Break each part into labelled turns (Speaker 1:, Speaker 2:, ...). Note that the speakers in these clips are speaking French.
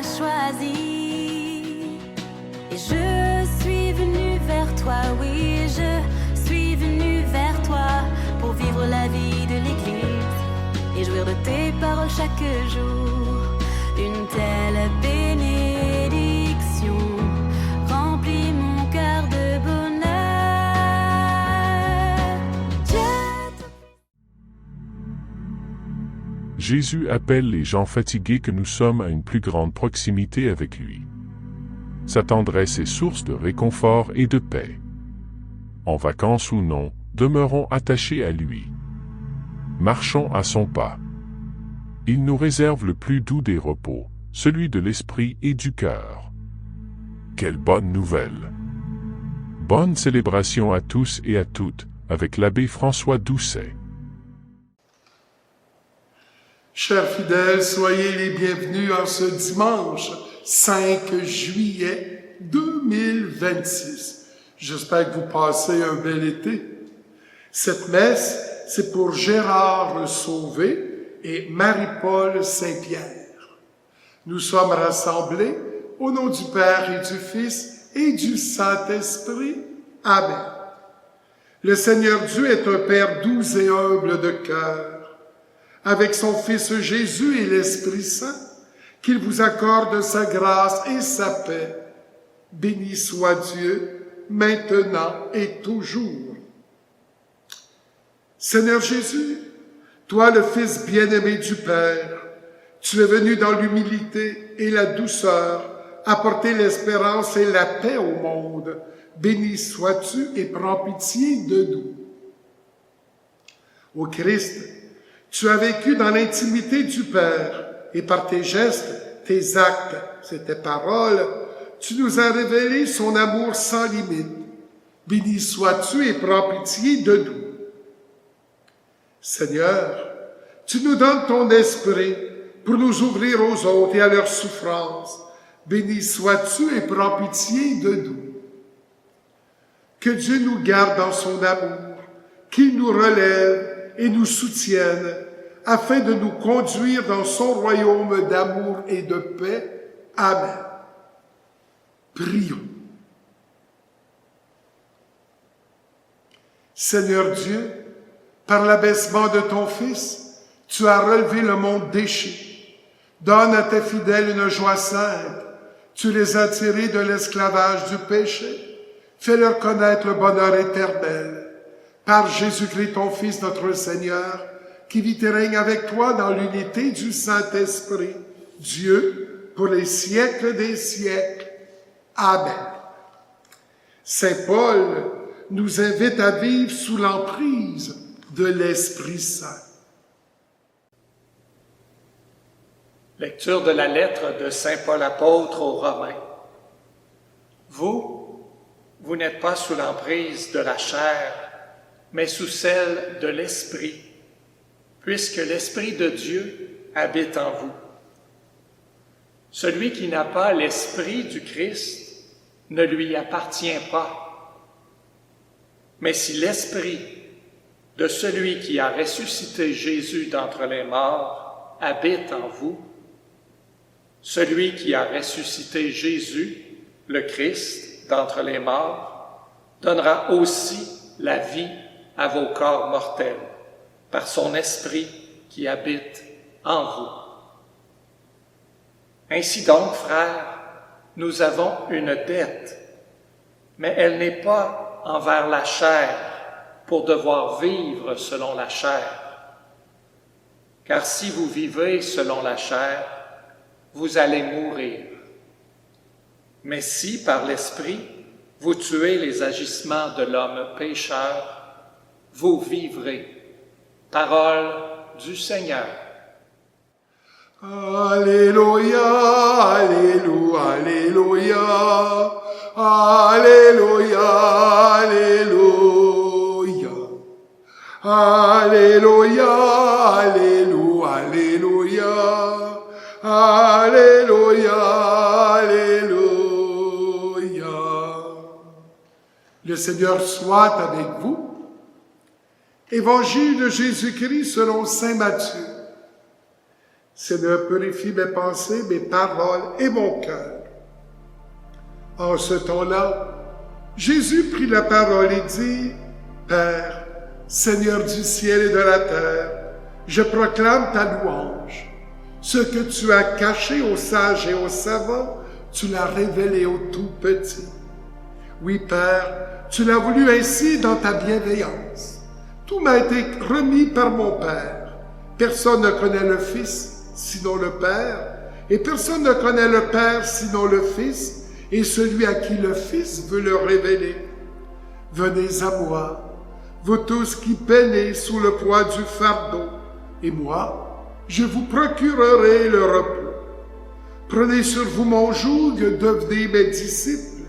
Speaker 1: choisi. Et je suis venue vers toi, oui, je suis venue vers toi pour vivre la vie de l'Église et jouir de tes paroles chaque jour. Une telle bénédiction remplit mon cœur de bonheur.
Speaker 2: Jésus appelle les gens fatigués que nous sommes à une plus grande proximité avec lui. Sa tendresse est source de réconfort et de paix. En vacances ou non, demeurons attachés à lui. Marchons à son pas. Il nous réserve le plus doux des repos, celui de l'esprit et du cœur. Quelle bonne nouvelle! Bonne célébration à tous et à toutes, avec l'abbé François Doucet.
Speaker 3: Chers fidèles, soyez les bienvenus en ce dimanche 5 juillet 2026. J'espère que vous passez un bel été. Cette messe, c'est pour Gérard le Sauvé et Marie-Paul Saint-Pierre. Nous sommes rassemblés au nom du Père et du Fils et du Saint-Esprit. Amen. Le Seigneur Dieu est un Père doux et humble de cœur. Avec son Fils Jésus et l'Esprit Saint, qu'il vous accorde sa grâce et sa paix. Béni soit Dieu, maintenant et toujours. Seigneur Jésus, toi le Fils bien-aimé du Père, tu es venu dans l'humilité et la douceur, apporter l'espérance et la paix au monde. Béni sois-tu et prends pitié de nous. Ô Christ, tu as vécu dans l'intimité du Père, et par tes gestes, tes actes, c'est tes paroles, tu nous as révélé son amour sans limite. Béni sois-tu et prends pitié de nous. Seigneur, tu nous donnes ton esprit pour nous ouvrir aux autres et à leurs souffrances. Béni sois-tu et prends pitié de nous. Que Dieu nous garde dans son amour, qu'il nous relève et nous soutienne, afin de nous conduire dans son royaume d'amour et de paix. Amen. Prions. Seigneur Dieu, par l'abaissement de ton Fils, tu as relevé le monde déchu. Donne à tes fidèles une joie sainte. Tu les as tirés de l'esclavage du péché. Fais-leur connaître le bonheur éternel. Par Jésus-Christ, ton Fils, notre Seigneur, qui vit et règne avec toi dans l'unité du Saint-Esprit, Dieu, pour les siècles des siècles. Amen. Saint Paul nous invite à vivre sous l'emprise de l'Esprit Saint.
Speaker 4: Lecture de la lettre de Saint Paul apôtre aux Romains. Vous n'êtes pas sous l'emprise de la chair, mais sous celle de l'Esprit, puisque l'Esprit de Dieu habite en vous. Celui qui n'a pas l'Esprit du Christ ne lui appartient pas. Mais si l'Esprit de celui qui a ressuscité Jésus d'entre les morts habite en vous, celui qui a ressuscité Jésus, le Christ, d'entre les morts, donnera aussi la vie à vos corps mortels, par son Esprit qui habite en vous. Ainsi donc, frères, nous avons une dette, mais elle n'est pas envers la chair, pour devoir vivre selon la chair. Car si vous vivez selon la chair, vous allez mourir. Mais si, par l'Esprit, vous tuez les agissements de l'homme pécheur, vous vivrez. Parole du Seigneur.
Speaker 3: Alléluia, Alléluia, Alléluia, Alléluia, Alléluia, Alléluia, Alléluia, Alléluia, Alléluia. Le Seigneur soit avec vous. Évangile de Jésus-Christ selon saint Matthieu. Seigneur, purifie mes pensées, mes paroles et mon cœur. En ce temps-là, Jésus prit la parole et dit, Père, Seigneur du ciel et de la terre, je proclame ta louange. Ce que tu as caché aux sages et aux savants, tu l'as révélé aux tout petits. Oui, Père, tu l'as voulu ainsi dans ta bienveillance. Tout m'a été remis par mon Père. Personne ne connaît le Fils, sinon le Père, et personne ne connaît le Père, sinon le Fils, et celui à qui le Fils veut le révéler. Venez à moi, vous tous qui peinez sous le poids du fardeau, et moi, je vous procurerai le repos. Prenez sur vous mon joug, devenez mes disciples,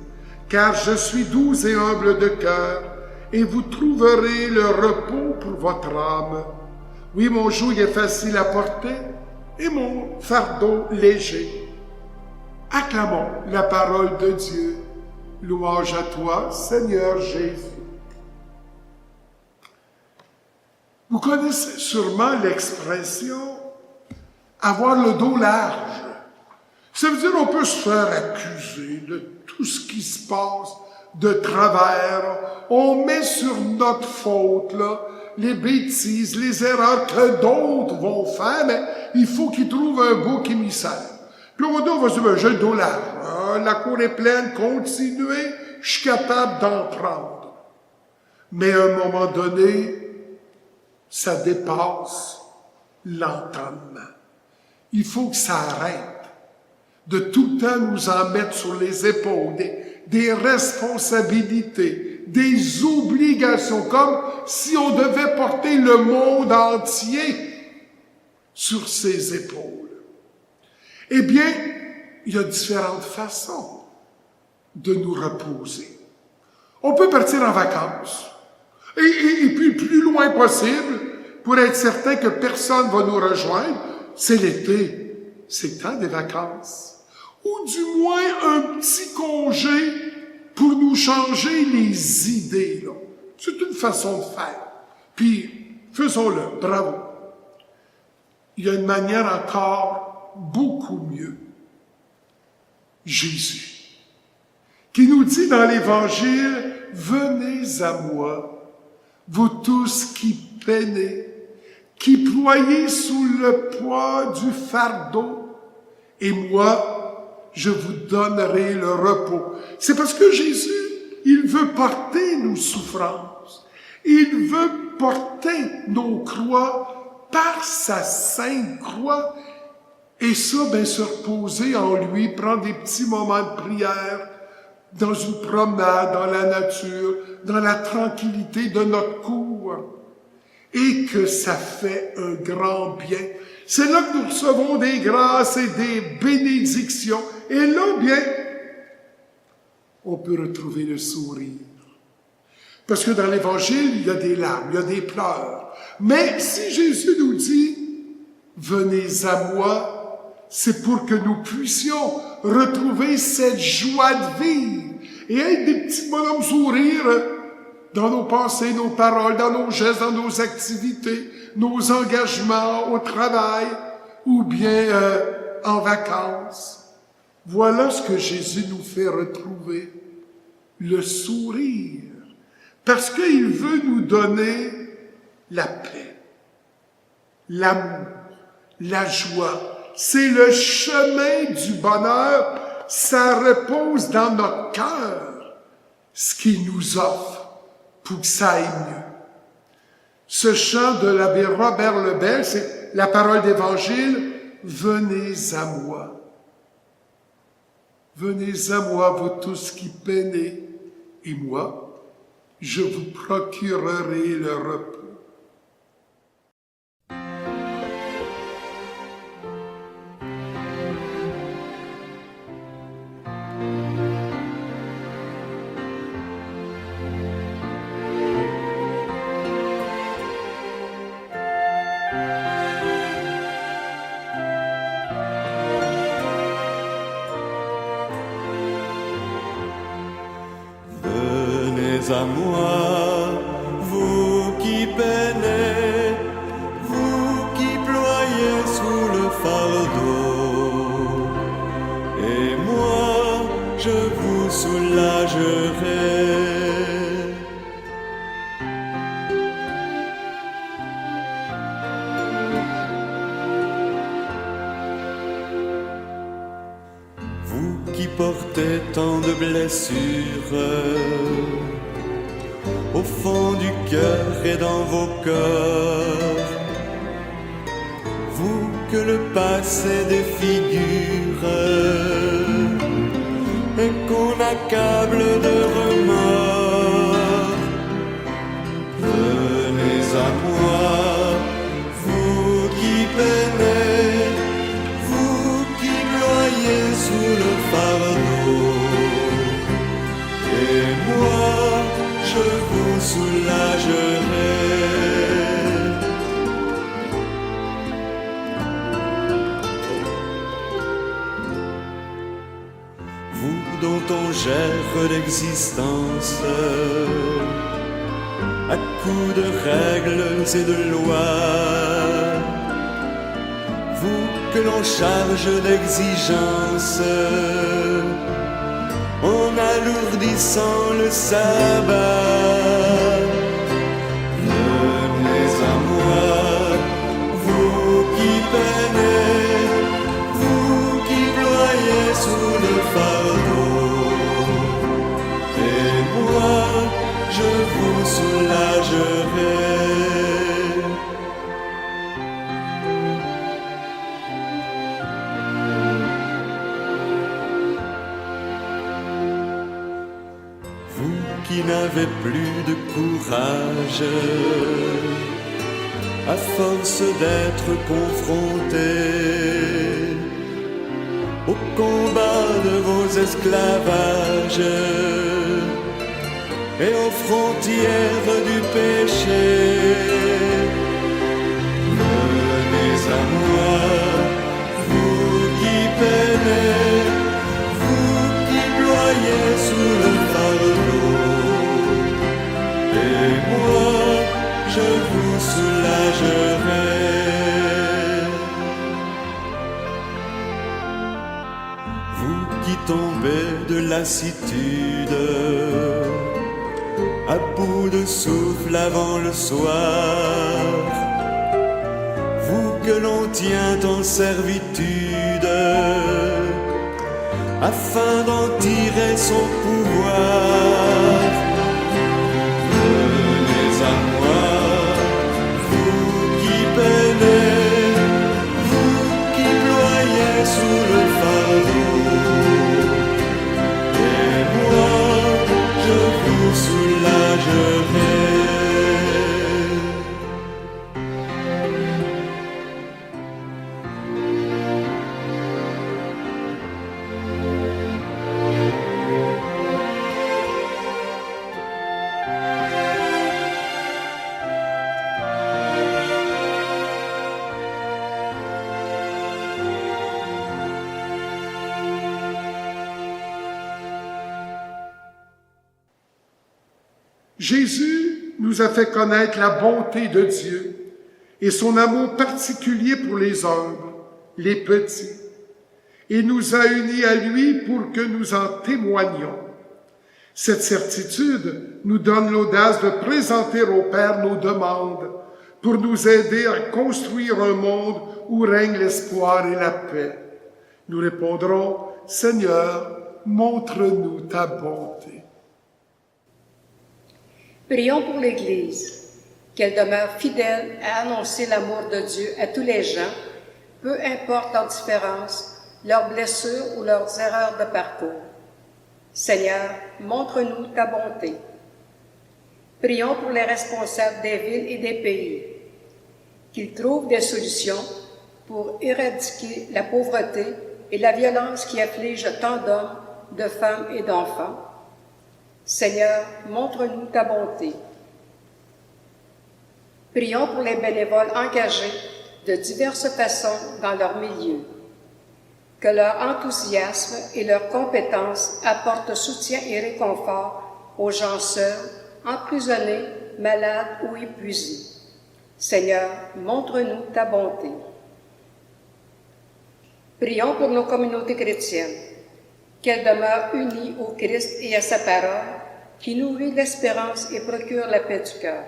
Speaker 3: car je suis doux et humble de cœur, et vous trouverez le repos pour votre âme. Oui, mon joug est facile à porter, et mon fardeau léger. Acclamons la parole de Dieu. Louange à toi, Seigneur Jésus. Vous connaissez sûrement l'expression « avoir le dos large ». Ça veut dire qu'on peut se faire accuser de tout ce qui se passe de travers. On met sur notre faute là, les bêtises, les erreurs que d'autres vont faire, mais il faut qu'ils trouvent un bouc émissaire. Puis on va se dire, j'ai le dos large, hein, la cour est pleine, continuez, je suis capable d'en prendre. Mais à un moment donné, ça dépasse l'entendement. Il faut que ça arrête de tout le temps nous en mettre sur les épaules, des responsabilités, des obligations, comme si on devait porter le monde entier sur ses épaules. Eh bien, il y a différentes façons de nous reposer. On peut partir en vacances, et puis le plus loin possible, pour être certain que personne va nous rejoindre. C'est l'été, c'est le temps des vacances. Ou du moins un petit congé pour nous changer les idées, là. C'est une façon de faire. Puis, faisons-le, bravo. Il y a une manière encore beaucoup mieux. Jésus, qui nous dit dans l'Évangile, « Venez à moi, vous tous qui peinez, qui ployez sous le poids du fardeau, et moi, je vous donnerai le repos. » C'est parce que Jésus, il veut porter nos souffrances. Il veut porter nos croix par sa sainte croix. Et ça, se reposer en lui, prendre des petits moments de prière, dans une promenade, dans la nature, dans la tranquillité de notre cour. Et que ça fait un grand bien. C'est là que nous recevons des grâces et des bénédictions. Et là, bien, on peut retrouver le sourire. Parce que dans l'Évangile, il y a des larmes, il y a des pleurs. Mais si Jésus nous dit, « Venez à moi », c'est pour que nous puissions retrouver cette joie de vivre et être des petits bonhommes sourires dans nos pensées, nos paroles, dans nos gestes, dans nos activités, nos engagements au travail ou bien en vacances. Voilà ce que Jésus nous fait retrouver, le sourire, parce qu'il veut nous donner la paix, l'amour, la joie. C'est le chemin du bonheur, ça repose dans notre cœur, ce qu'il nous offre pour que ça aille mieux. Ce chant de l'abbé Robert Lebel, c'est la parole d'Évangile, « Venez à moi. Venez à moi, vous tous qui peinez, et moi, je vous procurerai le repos. »
Speaker 5: À moi, vous qui peinez, vous qui ployez sous le phare. blessures au fond du cœur et dans vos corps. Vous que le passé défigure et qu'on accable de remords, venez à moi, vous qui peinez, vous qui ployez sous le fardeau, et moi je vous soulagerai. Vous dont on gère l'existence à coups de règles et de lois, vous que l'on charge d'exigences en alourdissant le sabbat, venez à moi, vous qui peinez, vous qui ployez sous le fardeau, et moi je vous soulagerai. Vous qui n'avez plus de courage, à force d'être confrontés au combat de vos esclavages et aux frontières du péché, venez à moi, vous qui peinez, vous qui ployez sous le fardeau, et moi je vous soulagerai. Vous qui tombez de lassitude, à bout de souffle avant le soir, vous que l'on tient en servitude, afin d'en tirer son pouvoir, venez à moi, vous qui peinez, vous qui ployez sous le fardeau, et moi je vous soulagerai.
Speaker 3: Jésus nous a fait connaître la bonté de Dieu et son amour particulier pour les humbles, les petits, et nous a unis à lui pour que nous en témoignions. Cette certitude nous donne l'audace de présenter au Père nos demandes pour nous aider à construire un monde où règne l'espoir et la paix. Nous répondrons, Seigneur, montre-nous ta bonté.
Speaker 6: Prions pour l'Église, qu'elle demeure fidèle à annoncer l'amour de Dieu à tous les gens, peu importe leurs différences, leurs blessures ou leurs erreurs de parcours. Seigneur, montre-nous ta bonté. Prions pour les responsables des villes et des pays, qu'ils trouvent des solutions pour éradiquer la pauvreté et la violence qui afflige tant d'hommes, de femmes et d'enfants. Seigneur, montre-nous ta bonté. Prions pour les bénévoles engagés de diverses façons dans leur milieu. Que leur enthousiasme et leurs compétences apportent soutien et réconfort aux gens seuls, emprisonnés, malades ou épuisés. Seigneur, montre-nous ta bonté. Prions pour nos communautés chrétiennes, qu'elles demeurent unies au Christ et à sa parole, qui nourrit l'espérance et procure la paix du cœur.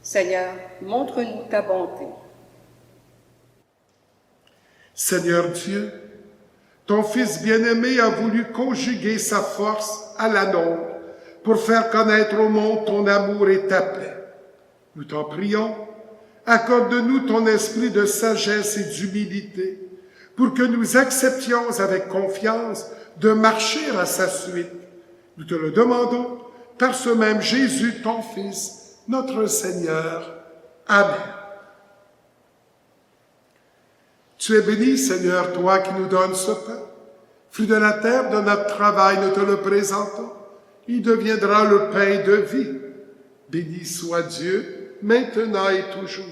Speaker 6: Seigneur, montre-nous ta bonté.
Speaker 3: Seigneur Dieu, Ton Fils bien-aimé a voulu conjuguer sa force à la nôtre pour faire connaître au monde ton amour et ta paix. Nous t'en prions, accorde-nous ton esprit de sagesse et d'humilité pour que nous acceptions avec confiance de marcher à sa suite. Nous te le demandons par ce même Jésus, ton Fils, notre Seigneur. Amen. Tu es béni, Seigneur, toi qui nous donnes ce pain. Fruit de la terre, de notre travail, nous te le présentons. Il deviendra le pain de vie. Béni soit Dieu, maintenant et toujours.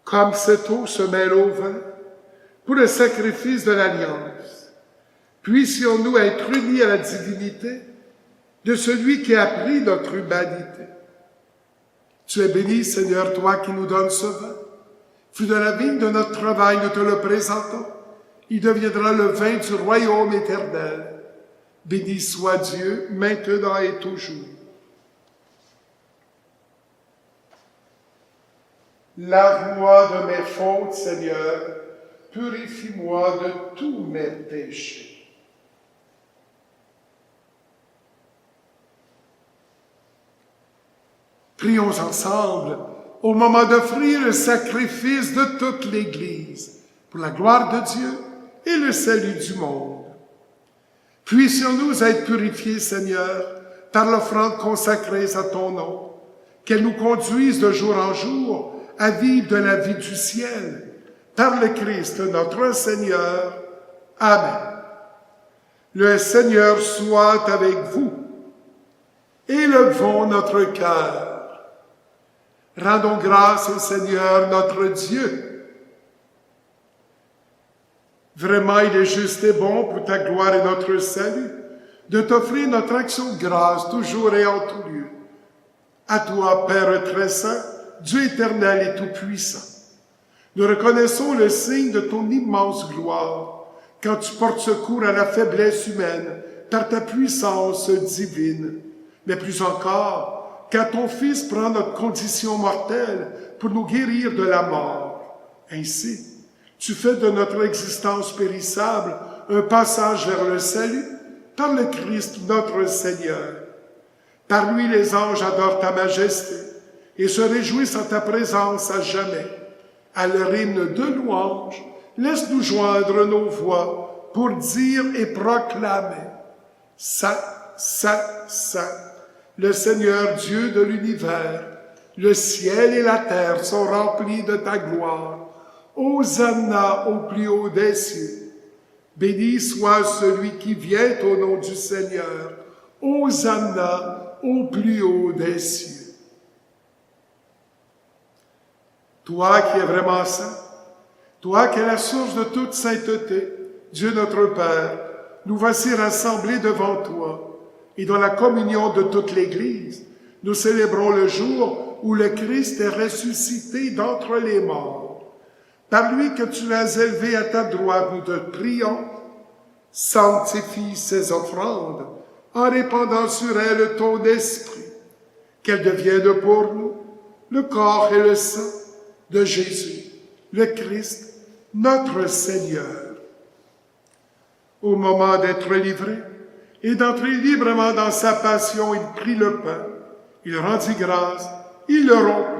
Speaker 3: Comme cette eau se mêle au vin, pour le sacrifice de l'alliance, puissions-nous être unis à la divinité de celui qui a pris notre humanité. Tu es béni, Seigneur, toi qui nous donnes ce vin. Fruit de la vigne de notre travail, nous te le présentons. Il deviendra le vin du royaume éternel. Béni soit Dieu, maintenant et toujours. Lave-moi de mes fautes, Seigneur, purifie-moi de tous mes péchés. Prions ensemble au moment d'offrir le sacrifice de toute l'Église pour la gloire de Dieu et le salut du monde. Puissions-nous être purifiés, Seigneur, par l'offrande consacrée à ton nom, qu'elle nous conduise de jour en jour à vivre de la vie du ciel, par le Christ notre Seigneur. Amen. Le Seigneur soit avec vous. Élevons notre cœur. Rendons grâce au Seigneur notre Dieu. Vraiment, il est juste et bon pour ta gloire et notre salut de t'offrir notre action de grâce toujours et en tout lieu. À toi, Père très saint, Dieu éternel et tout-puissant, nous reconnaissons le signe de ton immense gloire quand tu portes secours à la faiblesse humaine par ta puissance divine. Mais plus encore, quand ton Fils prend notre condition mortelle pour nous guérir de la mort. Ainsi, tu fais de notre existence périssable un passage vers le salut par le Christ notre Seigneur. Par lui, les anges adorent ta majesté et se réjouissent en ta présence à jamais. À leur hymne de louange, laisse-nous joindre nos voix pour dire et proclamer « Saint, Saint, Saint, le Seigneur Dieu de l'univers, le ciel et la terre sont remplis de ta gloire. Hosanna au plus haut des cieux. Béni soit celui qui vient au nom du Seigneur. Hosanna au plus haut des cieux. » Toi qui es vraiment saint, toi qui es la source de toute sainteté, Dieu notre Père, nous voici rassemblés devant toi, et dans la communion de toute l'Église, nous célébrons le jour où le Christ est ressuscité d'entre les morts. Par lui que tu l'as élevé à ta droite, nous te prions, sanctifie ces offrandes en répandant sur elles ton esprit, qu'elles deviennent pour nous le corps et le sang de Jésus, le Christ, notre Seigneur. Au moment d'être livré et d'entrer librement dans sa passion, il prit le pain, il rendit grâce, il le rompit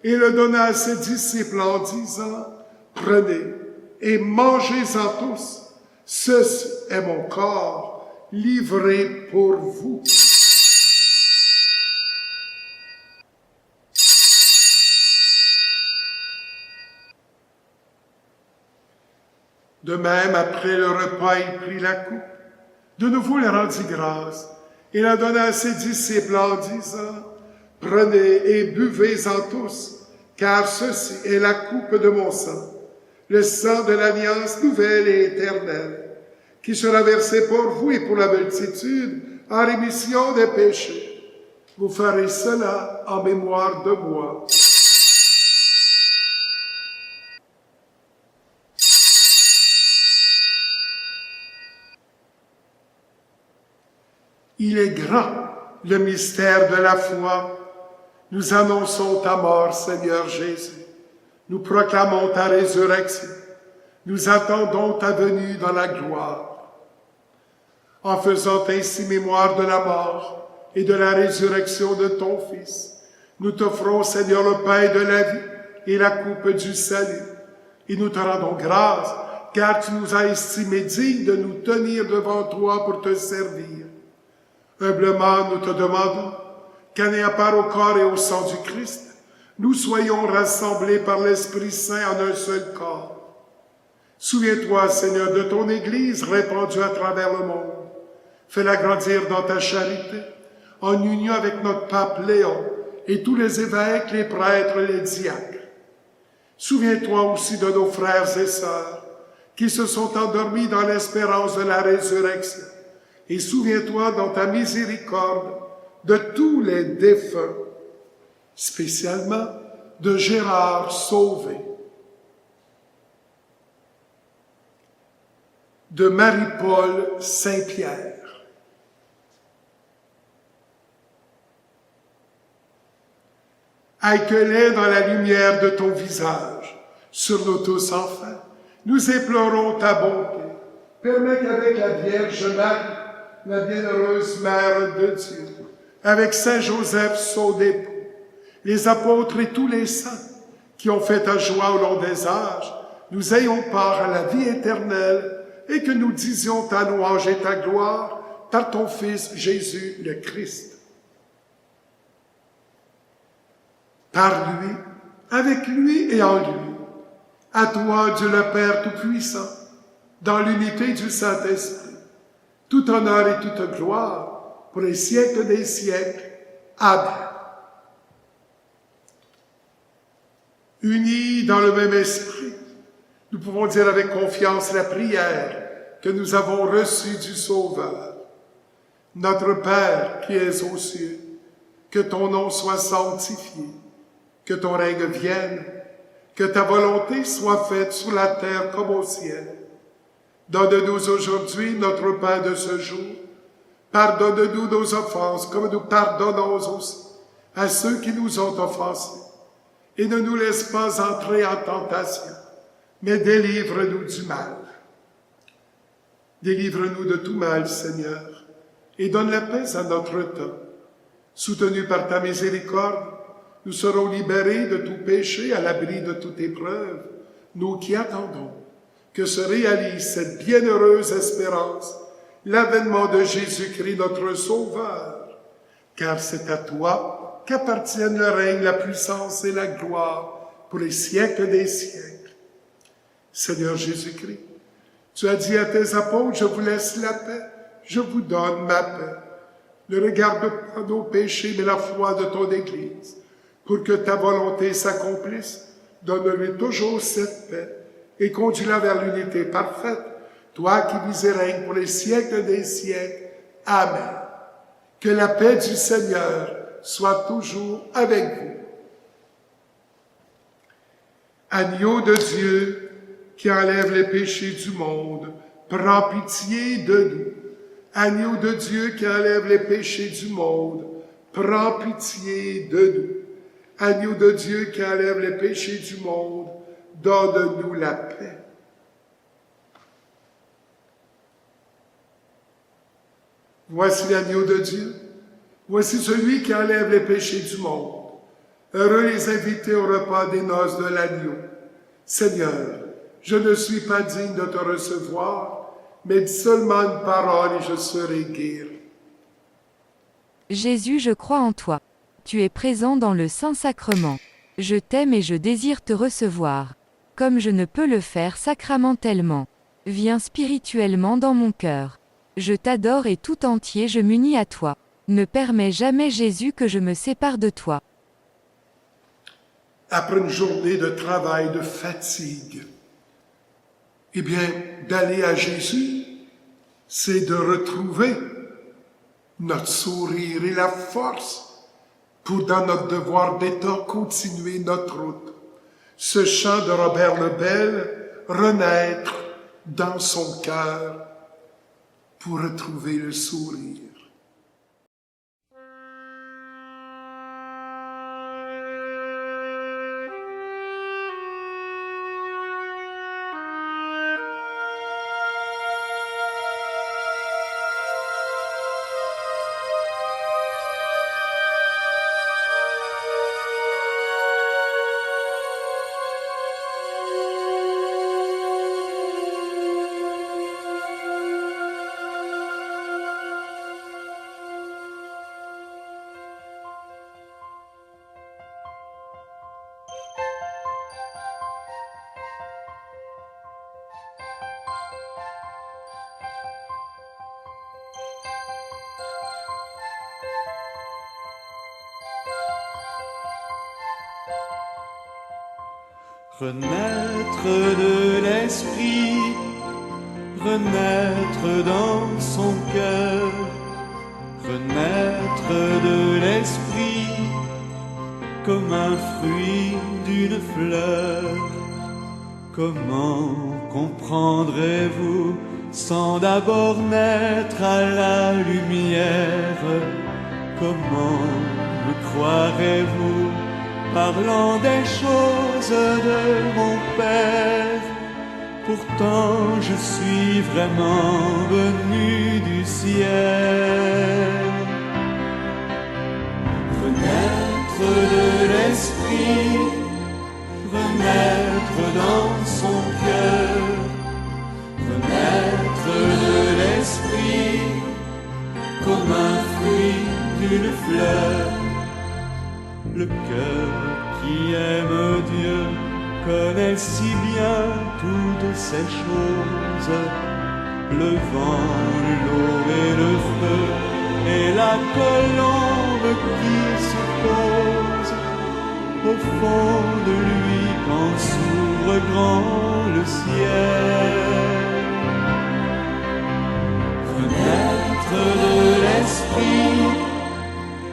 Speaker 3: et le donna à ses disciples en disant « Prenez et mangez-en tous, ceci est mon corps livré pour vous. » De même, après le repas, il prit la coupe. De nouveau, il rendit grâce et la donna à ses disciples en disant « Prenez et buvez-en tous, car ceci est la coupe de mon sang, le sang de l'alliance nouvelle et éternelle, qui sera versé pour vous et pour la multitude en rémission des péchés. Vous ferez cela en mémoire de moi. » Il est grand, le mystère de la foi. Nous annonçons ta mort, Seigneur Jésus. Nous proclamons ta résurrection. Nous attendons ta venue dans la gloire. En faisant ainsi mémoire de la mort et de la résurrection de ton Fils, nous t'offrons, Seigneur, le pain de la vie et la coupe du salut. Et nous te rendons grâce, car tu nous as estimés dignes de nous tenir devant toi pour te servir. Humblement, nous te demandons qu'en ayant part au corps et au sang du Christ, nous soyons rassemblés par l'Esprit Saint en un seul corps. Souviens-toi, Seigneur, de ton Église répandue à travers le monde. Fais-la grandir dans ta charité, en union avec notre pape Léon et tous les évêques, les prêtres et les diacres. Souviens-toi aussi de nos frères et sœurs qui se sont endormis dans l'espérance de la résurrection. Et souviens-toi dans ta miséricorde de tous les défunts, spécialement de Gérard Sauvé, de Marie-Paul Saint-Pierre, accueillés dans la lumière de ton visage, sur nous tous enfin, nous implorons ta bonté. Permets qu'avec la Vierge Marie, la bienheureuse Mère de Dieu, avec Saint Joseph, son époux, les apôtres et tous les saints qui ont fait ta joie au long des âges, nous ayons part à la vie éternelle et que nous disions ta louange et ta gloire par ton Fils Jésus le Christ. Par lui, avec lui et en lui, à toi, Dieu le Père Tout-Puissant, dans l'unité du Saint-Esprit, tout honneur et toute gloire pour les siècles des siècles. Amen. Unis dans le même esprit, nous pouvons dire avec confiance la prière que nous avons reçue du Sauveur. Notre Père qui es aux cieux, que ton nom soit sanctifié, que ton règne vienne, que ta volonté soit faite sur la terre comme au ciel. Donne-nous aujourd'hui notre pain de ce jour. Pardonne-nous nos offenses comme nous pardonnons aussi à ceux qui nous ont offensés. Et ne nous laisse pas entrer en tentation, mais délivre-nous du mal. Délivre-nous de tout mal, Seigneur, et donne la paix à notre temps. Soutenus par ta miséricorde, nous serons libérés de tout péché à l'abri de toute épreuve, nous qui attendons que se réalise cette bienheureuse espérance, l'avènement de Jésus-Christ notre Sauveur, car c'est à toi qu'appartiennent le règne, la puissance et la gloire pour les siècles des siècles. Seigneur Jésus-Christ, tu as dit à tes apôtres, je vous laisse la paix, je vous donne ma paix. Ne regarde pas nos péchés, mais la foi de ton Église. Pour que ta volonté s'accomplisse, donne-lui toujours cette paix et conduis-la vers l'unité parfaite, toi qui vis et règnes pour les siècles des siècles. Amen. Que la paix du Seigneur soit toujours avec vous. Agneau de Dieu qui enlève les péchés du monde, prends pitié de nous. Agneau de Dieu qui enlève les péchés du monde, prends pitié de nous. Agneau de Dieu qui enlève les péchés du monde, donne-nous la paix. Voici l'agneau de Dieu. Voici celui qui enlève les péchés du monde. Heureux les invités au repas des noces de l'agneau. Seigneur, je ne suis pas digne de te recevoir, mais dis seulement une parole et je serai guéri.
Speaker 7: Jésus, je crois en toi. Tu es présent dans le Saint-Sacrement. Je t'aime et je désire te recevoir. Comme je ne peux le faire sacramentellement. Viens spirituellement dans mon cœur. Je t'adore et tout entier je m'unis à toi. Ne permets jamais, Jésus, que je me sépare de toi.
Speaker 3: Après une journée de travail, de fatigue, eh bien, d'aller à Jésus, c'est de retrouver notre sourire et la force pour, dans notre devoir d'État, continuer notre route. Ce chant de Robert Lebel, renaître dans son cœur pour retrouver le sourire.
Speaker 5: Renaître de l'esprit, renaître dans son cœur, renaître de l'esprit comme un fruit d'une fleur. Comment comprendrez-vous sans d'abord naître à la lumière? Comment me croirez-vous parlant des choses de mon Père? Pourtant je suis vraiment venu du ciel. Renaître de l'esprit, renaître dans son cœur, renaître de l'esprit comme un fruit d'une fleur. Le cœur qui aime Dieu connaît si bien toutes ces choses, le vent, l'eau et le feu, et la colombe qui se pose au fond de lui quand s'ouvre grand le ciel. Renaître de l'esprit,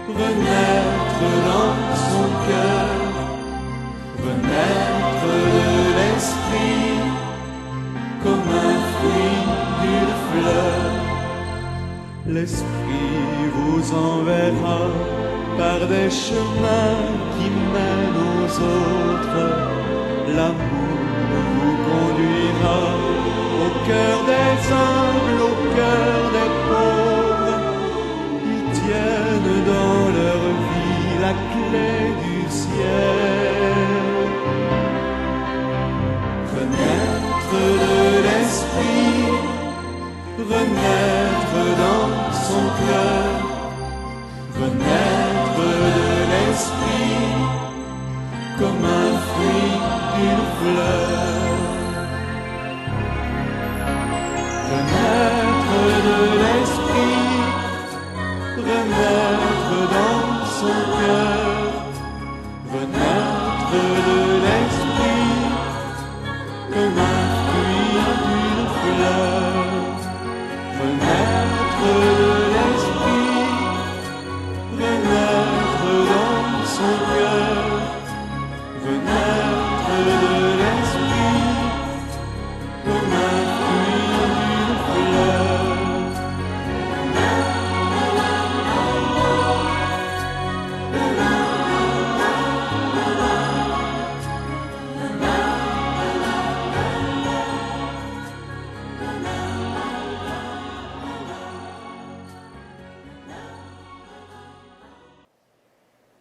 Speaker 5: renaître dans son cœur, renaître de l'esprit comme un fruit d'une fleur. L'esprit vous enverra par des chemins qui mènent aux autres. L'amour vous conduira au cœur des humbles, au cœur des pauvres. Ils tiennent dans leur vie la clé du ciel. Renaître de l'esprit, renaître dans son cœur, renaître de l'esprit comme un fruit d'une fleur. Renaître de l'esprit, renaître dans son cœur, renaître de l'esprit comme un fruit d'une fleur. Renaître de l'esprit, renaître dans son cœur, renaître de l'esprit comme un fruit d'une fleur.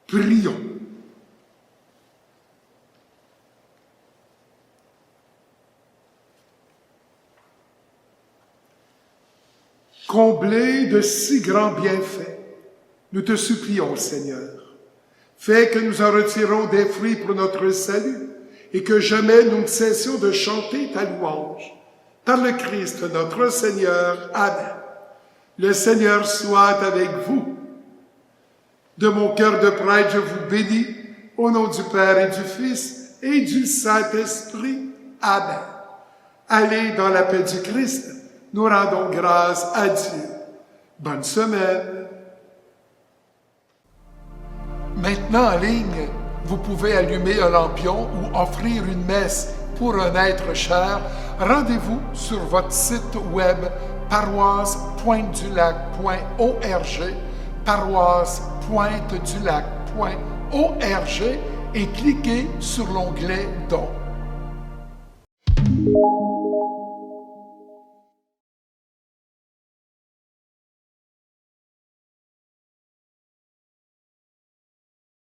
Speaker 3: Prions. Comblé de si grands bienfaits, nous te supplions, Seigneur, fais que nous en retirons des fruits pour notre salut et que jamais nous ne cessions de chanter ta louange. Par le Christ notre Seigneur. Amen. Le Seigneur soit avec vous. De mon cœur de prêtre, je vous bénis, au nom du Père et du Fils et du Saint-Esprit. Amen. Allez dans la paix du Christ. Nous rendons grâce à Dieu. Bonne semaine. Maintenant en ligne, vous pouvez allumer un lampion ou offrir une messe pour un être cher. Rendez-vous sur votre site web paroisse-pointe-du-lac.org, paroisse-pointe-du-lac.org et cliquez sur l'onglet Dons.